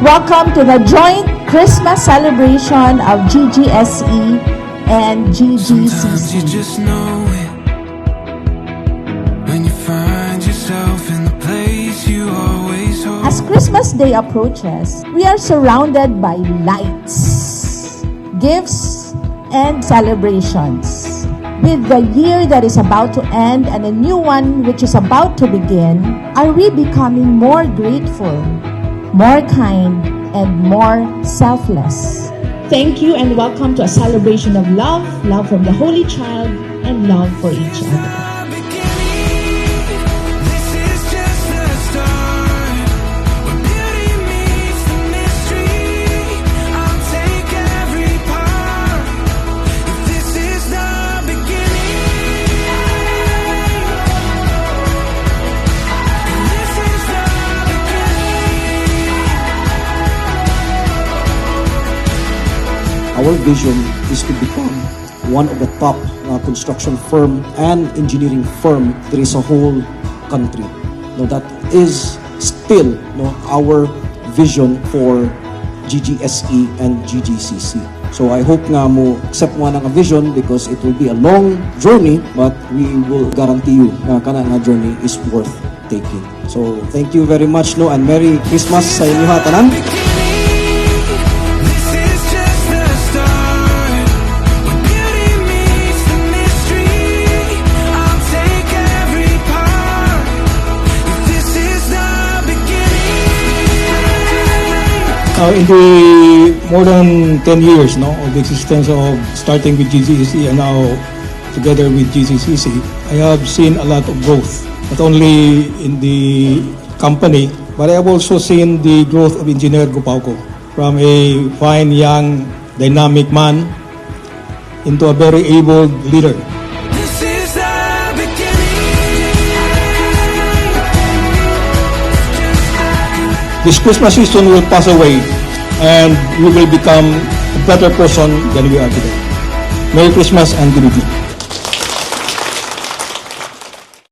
Welcome to the joint Christmas celebration of GGSE and Sometimes you GGCC. just know it when you find yourself in the place you always hope. As Christmas Day approaches, we are surrounded by lights, gifts, and celebrations. With the year that is about to end and a new one which is about to begin, are we becoming more grateful, more kind, and more selfless? Thank you and welcome to a celebration of love, love from the Holy Child, and love for each other. This is just the start. Where beauty meets the mystery. I'll take every part. If this is the beginning, this is the Our vision is to become one of the top construction firm and engineering firm there is a whole country. Now that is still our vision for GGSE and GGCC. So I hope nga mo accept mo nga vision because it will be a long journey but we will guarantee you na kana nga journey is worth taking. So thank you very much and Merry Christmas sa inyo ha tanan. This is just the start. Where beauty meets the mystery. I'll take every part. If this is the beginning. In the more than 10 years of the existence of starting with GGSE and now together with GCCC, I have seen a lot of growth, not only in the company, but I have also seen the growth of Engineer Gopauco from a fine, young, dynamic man into a very able leader. This is the beginning. This Christmas season will pass away and we will become a better person than we are today. Merry Christmas and good evening.